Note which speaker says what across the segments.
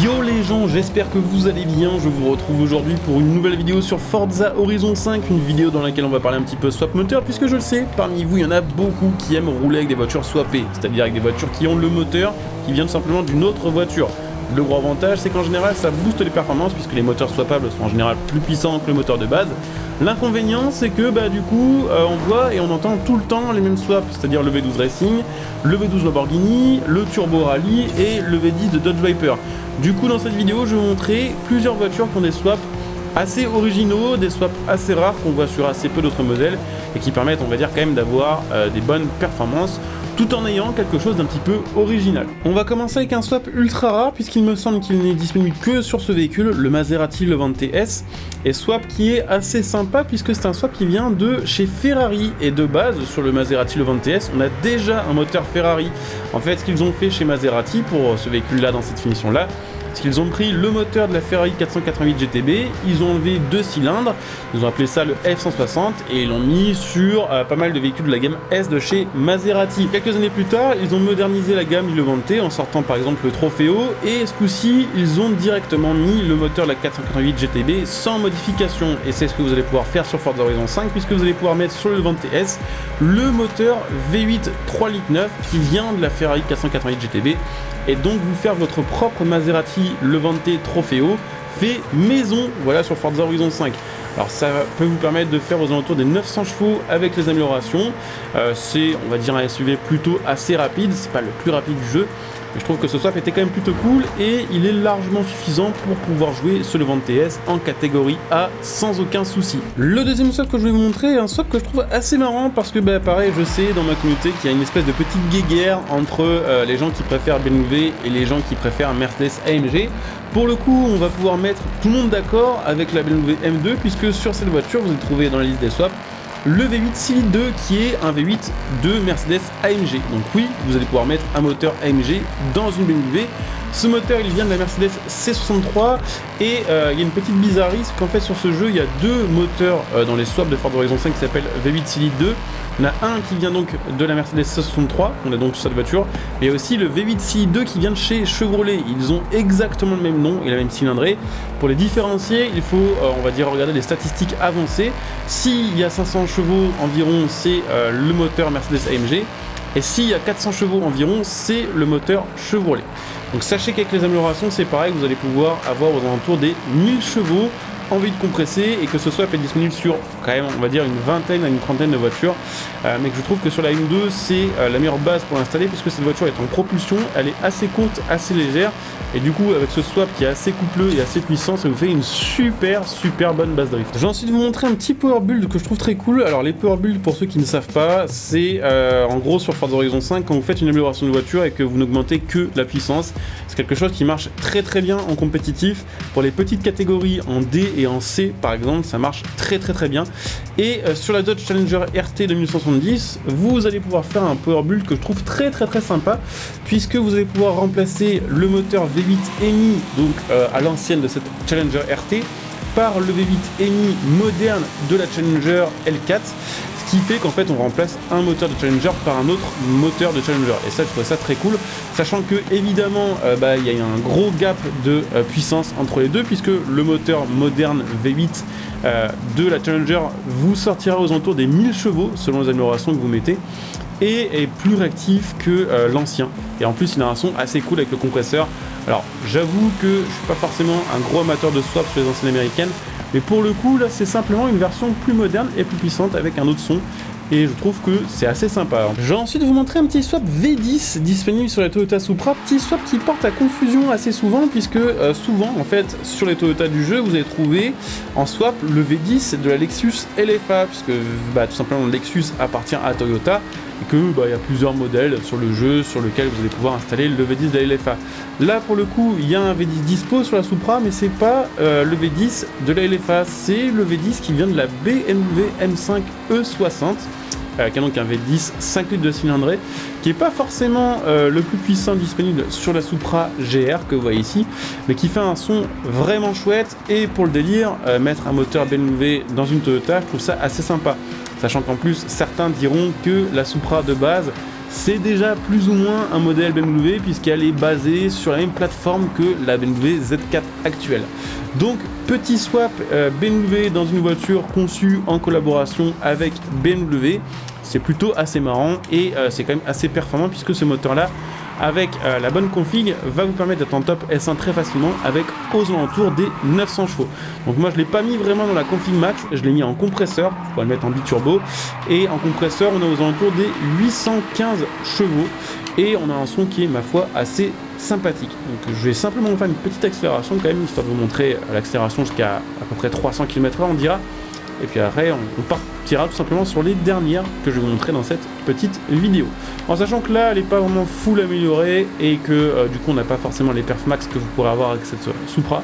Speaker 1: Yo les gens, j'espère que vous allez bien, je vous retrouve aujourd'hui pour une nouvelle vidéo sur Forza Horizon 5, une vidéo dans laquelle on va parler un petit peu swap moteur, puisque je le sais, parmi vous il y en a beaucoup qui aiment rouler avec des voitures swappées, c'est-à-dire avec des voitures qui ont le moteur qui vient tout simplement d'une autre voiture. Le gros avantage, c'est qu'en général ça booste les performances puisque les moteurs swappables sont en général plus puissants que le moteur de base. L'inconvénient, c'est que du coup, on voit et on entend tout le temps les mêmes swaps, c'est-à-dire le V12 Racing, le V12 Lamborghini, le Turbo Rally et le V10 de Dodge Viper. Du coup, dans cette vidéo, je vais vous montrer plusieurs voitures qui ont des swaps assez originaux, des swaps assez rares qu'on voit sur assez peu d'autres modèles et qui permettent, on va dire, quand même d'avoir des bonnes performances tout en ayant quelque chose d'un petit peu original. On va commencer avec un swap ultra rare puisqu'il me semble qu'il n'est disponible que sur ce véhicule, le Maserati Levante S, et swap qui est assez sympa puisque c'est un swap qui vient de chez Ferrari, et de base sur le Maserati Levante S on a déjà un moteur Ferrari. En fait, ce qu'ils ont fait chez Maserati pour ce véhicule là dans cette finition là, c'est qu'ils ont pris le moteur de la Ferrari 488 GTB, ils ont enlevé 2 cylindres, ils ont appelé ça le F160 et ils l'ont mis sur pas mal de véhicules de la gamme S de chez Maserati. Quelques années plus tard, ils ont modernisé la gamme du Levante en sortant par exemple le Trofeo, et ce coup-ci, ils ont directement mis le moteur de la 488 GTB sans modification, et c'est ce que vous allez pouvoir faire sur Forza Horizon 5 puisque vous allez pouvoir mettre sur le Levante S le moteur V8 3,9 litres qui vient de la Ferrari 488 GTB, et donc vous faire votre propre Maserati Levante Trofeo fait maison, voilà, sur Forza Horizon 5. Alors ça peut vous permettre de faire aux alentours des 900 chevaux avec les améliorations. C'est, on va dire, un SUV plutôt assez rapide, c'est pas le plus rapide du jeu, mais je trouve que ce swap était quand même plutôt cool et il est largement suffisant pour pouvoir jouer ce Levante S en catégorie A sans aucun souci. Le deuxième swap que je vais vous montrer est un swap que je trouve assez marrant parce que pareil, je sais dans ma communauté qu'il y a une espèce de petite guéguerre entre les gens qui préfèrent BMW et les gens qui préfèrent Mercedes AMG. Pour le coup, on va pouvoir mettre tout le monde d'accord avec la BMW M2 puisque sur cette voiture, vous allez trouver dans la liste des swaps le V8 6 litres 2 qui est un V8 de Mercedes AMG. Donc oui, vous allez pouvoir mettre un moteur AMG dans une BMW. Ce moteur, il vient de la Mercedes C63 et il y a une petite bizarrerie, c'est qu'en fait sur ce jeu, il y a deux moteurs dans les swaps de Forza Horizon 5 qui s'appellent V8 6 litres 2. Il y en a un qui vient donc de la Mercedes C63, on a donc sur cette voiture, mais il y a aussi le V8 6 litres 2 qui vient de chez Chevrolet. Ils ont exactement le même nom et la même cylindrée. Pour les différencier, il faut, on va dire, regarder les statistiques avancées. S'il y a 500 chevaux environ, c'est le moteur Mercedes AMG. Et s'il y a 400 chevaux environ, c'est le moteur Chevrolet. Donc sachez qu'avec les améliorations, c'est pareil, vous allez pouvoir avoir aux alentours des 1000 chevaux en vide compressé, et que ce swap est disponible sur quand même, on va dire, une vingtaine à une trentaine de voitures, mais que je trouve que sur la M2 c'est la meilleure base pour l'installer puisque cette voiture est en propulsion, elle est assez courte, assez légère, et du coup avec ce swap qui est assez coupleux et assez puissant, ça vous fait une super bonne base drift. Je vais ensuite vous montrer un petit power build que je trouve très cool. Alors les power builds, pour ceux qui ne savent pas, c'est en gros sur Forza Horizon 5, quand vous faites une amélioration de voiture et que vous n'augmentez que la puissance, c'est quelque chose qui marche très bien en compétitif. Pour les petites catégories en D et en C par exemple, ça marche très bien. Et sur la Dodge Challenger RT 2170, vous allez pouvoir faire un power build que je trouve très sympa, puisque vous allez pouvoir remplacer le moteur V8 EMI, donc à l'ancienne de cette Challenger RT, par le V8 EMI moderne de la Challenger L4, ce qui fait qu'en fait on remplace un moteur de Challenger par un autre moteur de Challenger, et ça je trouve ça très cool, sachant que évidemment il y a un gros gap de puissance entre les deux, puisque le moteur moderne V8 de la Challenger vous sortira aux alentours des 1000 chevaux selon les améliorations que vous mettez, et est plus réactif que l'ancien, et en plus il a un son assez cool avec le compresseur. Alors j'avoue que je suis pas forcément un gros amateur de swap sur les anciennes américaines, mais pour le coup là c'est simplement une version plus moderne et plus puissante avec un autre son, et je trouve que c'est assez sympa. Je vais ensuite vous montrer un petit swap V10 disponible sur la Toyota Supra, petit swap qui porte à confusion assez souvent, puisque souvent en fait sur les Toyota du jeu vous allez trouver en swap le V10 de la Lexus LFA, puisque tout simplement le Lexus appartient à Toyota, et que il y a plusieurs modèles sur le jeu sur lequel vous allez pouvoir installer le V10 de la LFA. Là pour le coup il y a un V10 dispo sur la Supra, mais c'est pas le V10 de la LFA, c'est le V10 qui vient de la BMW M5 E60, qui a donc un V10 5 litres de cylindrée, qui n'est pas forcément le plus puissant disponible sur la Supra GR que vous voyez ici, mais qui fait un son vraiment chouette. Et pour le délire, mettre un moteur BMW dans une Toyota, je trouve ça assez sympa, sachant qu'en plus certains diront que la Supra de base c'est déjà plus ou moins un modèle BMW puisqu'elle est basée sur la même plateforme que la BMW Z4 actuelle. Donc petit swap BMW dans une voiture conçue en collaboration avec BMW, c'est plutôt assez marrant et c'est quand même assez performant puisque ce moteur là avec la bonne config va vous permettre d'être en top S1 très facilement avec aux alentours des 900 chevaux. Donc moi je l'ai pas mis vraiment dans la config max, je l'ai mis en compresseur, on va le mettre en biturbo, et en compresseur on est aux alentours des 815 chevaux et on a un son qui est ma foi assez sympathique. Donc je vais simplement faire une petite accélération quand même, histoire de vous montrer l'accélération jusqu'à à peu près 300 km/h on dira. Et puis après on partira tout simplement sur les dernières que je vais vous montrer dans cette petite vidéo. En sachant que là elle n'est pas vraiment full améliorée et que du coup on n'a pas forcément les perfs max que vous pourrez avoir avec cette Supra.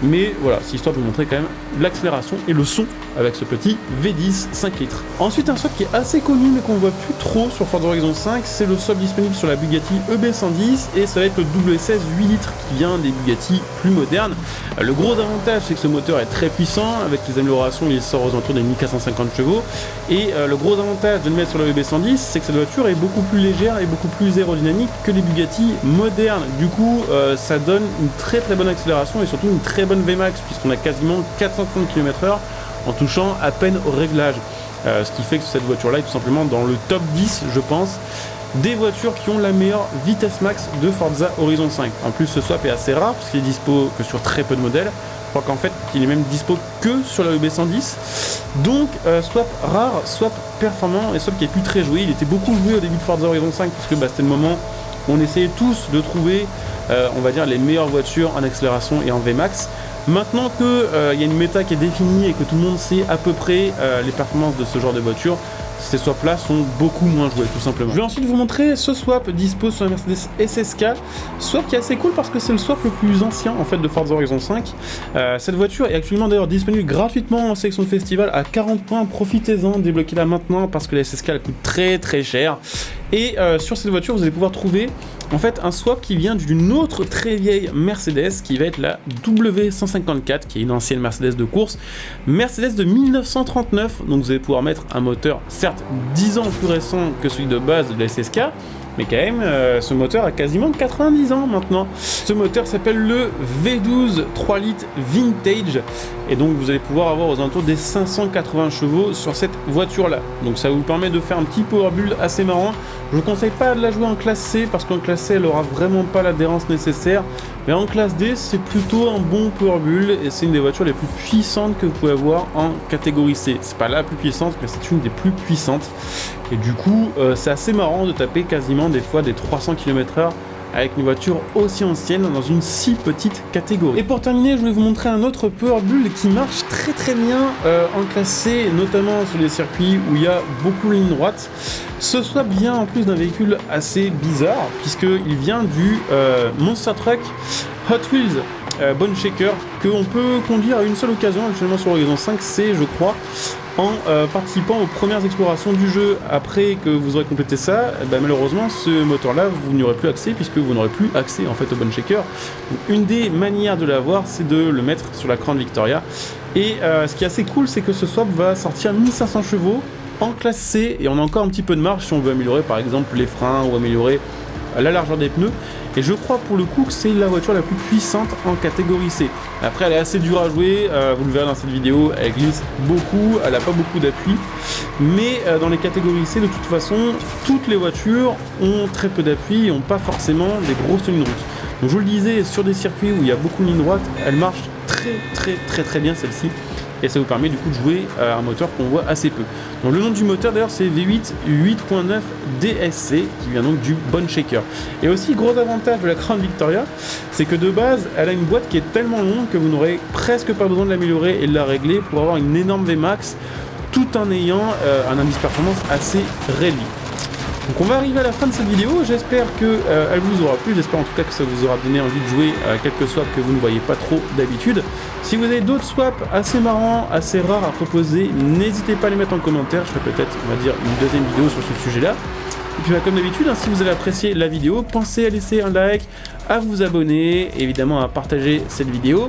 Speaker 1: Mais voilà, c'est histoire de vous montrer quand même l'accélération et le son avec ce petit V10 5 litres. Ensuite un swap qui est assez connu mais qu'on voit plus trop sur Forza Horizon 5, c'est le swap disponible sur la Bugatti EB110 et ça va être le WS16 8 litres qui vient des Bugatti plus modernes. Le gros avantage c'est que ce moteur est très puissant, avec les améliorations il sort aux alentours des 1450 chevaux et le gros avantage de le mettre sur la EB110 c'est que cette voiture est beaucoup plus légère et beaucoup plus aérodynamique que les Bugatti modernes. Du coup ça donne une très bonne accélération et surtout une très bonne VMAX puisqu'on a quasiment 430 km/h en touchant à peine au réglage. Ce qui fait que cette voiture là est tout simplement dans le top 10 je pense des voitures qui ont la meilleure vitesse max de Forza Horizon 5. En plus ce swap est assez rare parce qu'il est dispo que sur très peu de modèles. Je crois qu'en fait il est même dispo que sur la EB110. Donc swap rare, swap performant et swap qui est plus très joué. Il était beaucoup joué au début de Forza Horizon 5 parce que c'était le moment où on essayait tous de trouver on va dire les meilleures voitures en accélération et en VMAX. Maintenant que y a une méta qui est définie et que tout le monde sait à peu près les performances de ce genre de voiture, ces swaps là sont beaucoup moins joués tout simplement. Je vais ensuite vous montrer ce swap dispo sur la Mercedes SSK, swap qui est assez cool parce que c'est le swap le plus ancien en fait de Forza Horizon 5. Cette voiture est actuellement d'ailleurs disponible gratuitement en sélection de festival à 40 points, profitez-en, débloquez-la maintenant parce que la SSK elle coûte très cher. Et sur cette voiture vous allez pouvoir trouver en fait un swap qui vient d'une autre très vieille Mercedes qui va être la W154 qui est une ancienne Mercedes de course, Mercedes de 1939, donc vous allez pouvoir mettre un moteur certes 10 ans plus récent que celui de base de la SSK, mais quand même ce moteur a quasiment 90 ans maintenant. Ce moteur s'appelle le V12 3 litres Vintage et donc vous allez pouvoir avoir aux alentours des 580 chevaux sur cette voiture là. Donc ça vous permet de faire un petit power build assez marrant. Je vous conseille pas de la jouer en classe C parce qu'en classe C elle aura vraiment pas l'adhérence nécessaire, mais en classe D c'est plutôt un bon power build et c'est une des voitures les plus puissantes que vous pouvez avoir en catégorie C. C'est pas la plus puissante mais c'est une des plus puissantes et du coup c'est assez marrant de taper quasiment des fois des 300 km/h avec une voiture aussi ancienne dans une si petite catégorie. Et pour terminer, je voulais vous montrer un autre power build qui marche très bien en classe C, notamment sur les circuits où il y a beaucoup de lignes droites. Ce swap vient en plus d'un véhicule assez bizarre, puisqu'il vient du Monster Truck Hot Wheels Bone Shaker, qu'on peut conduire à une seule occasion actuellement sur Horizon 5C, je crois, en participant aux premières explorations du jeu. Après que vous aurez complété ça, malheureusement ce moteur là vous n'y aurez plus accès puisque vous n'aurez plus accès en fait au Bone Shaker. Donc, une des manières de l'avoir c'est de le mettre sur la Crown Victoria et ce qui est assez cool c'est que ce swap va sortir 1500 chevaux en classe C et on a encore un petit peu de marge si on veut améliorer par exemple les freins ou améliorer la largeur des pneus. Et je crois pour le coup que c'est la voiture la plus puissante en catégorie C. Après elle est assez dure à jouer, vous le verrez dans cette vidéo, elle glisse beaucoup, elle n'a pas beaucoup d'appui. Mais dans les catégories C de toute façon, toutes les voitures ont très peu d'appui et n'ont pas forcément des grosses lignes de route. Donc je vous le disais, sur des circuits où il y a beaucoup de lignes droites, elle marche très bien celle-ci. Et ça vous permet du coup de jouer à un moteur qu'on voit assez peu. Donc le nom du moteur d'ailleurs c'est V8 8.9 DSC qui vient donc du Bone Shaker. Et aussi gros avantage de la Crown Victoria, c'est que de base elle a une boîte qui est tellement longue que vous n'aurez presque pas besoin de l'améliorer et de la régler pour avoir une énorme VMAX tout en ayant un indice performance assez réduit. Donc on va arriver à la fin de cette vidéo, j'espère qu'elle vous aura plu, j'espère en tout cas que ça vous aura donné envie de jouer à quelques swaps que vous ne voyez pas trop d'habitude. Si vous avez d'autres swaps assez marrants, assez rares à proposer, n'hésitez pas à les mettre en commentaire, je ferai peut-être on va dire une deuxième vidéo sur ce sujet là. Et puis comme d'habitude, si vous avez apprécié la vidéo, pensez à laisser un like, à vous abonner, évidemment à partager cette vidéo,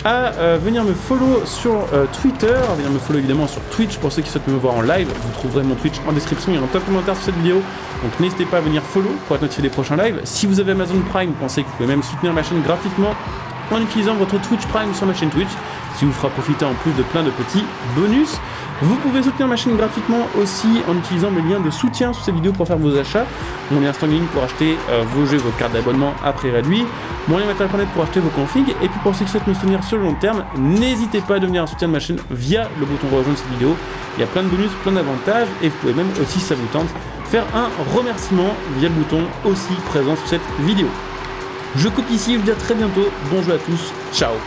Speaker 1: à venir me follow sur Twitter, à venir me follow évidemment sur Twitch pour ceux qui souhaitent me voir en live. Vous trouverez mon Twitch en description et en top commentaire sur cette vidéo. Donc n'hésitez pas à venir follow pour être notifié des prochains lives. Si vous avez Amazon Prime, pensez que vous pouvez même soutenir ma chaîne gratuitement en utilisant votre Twitch Prime sur ma chaîne Twitch, ce qui vous fera profiter en plus de plein de petits bonus. Vous pouvez soutenir ma chaîne gratuitement aussi en utilisant mes liens de soutien sous cette vidéo pour faire vos achats. Mon lien Stangling pour acheter vos jeux, vos cartes d'abonnement à prix réduit. Mon lien Matériel.net pour acheter vos configs. Et puis pour ceux qui souhaitent me soutenir sur le long terme, n'hésitez pas à devenir un soutien de ma chaîne via le bouton rejoindre cette vidéo. Il y a plein de bonus, plein d'avantages. Et vous pouvez même aussi, si ça vous tente, faire un remerciement via le bouton aussi présent sur cette vidéo. Je coupe ici, je vous dis à très bientôt. Bon jeu à tous, ciao.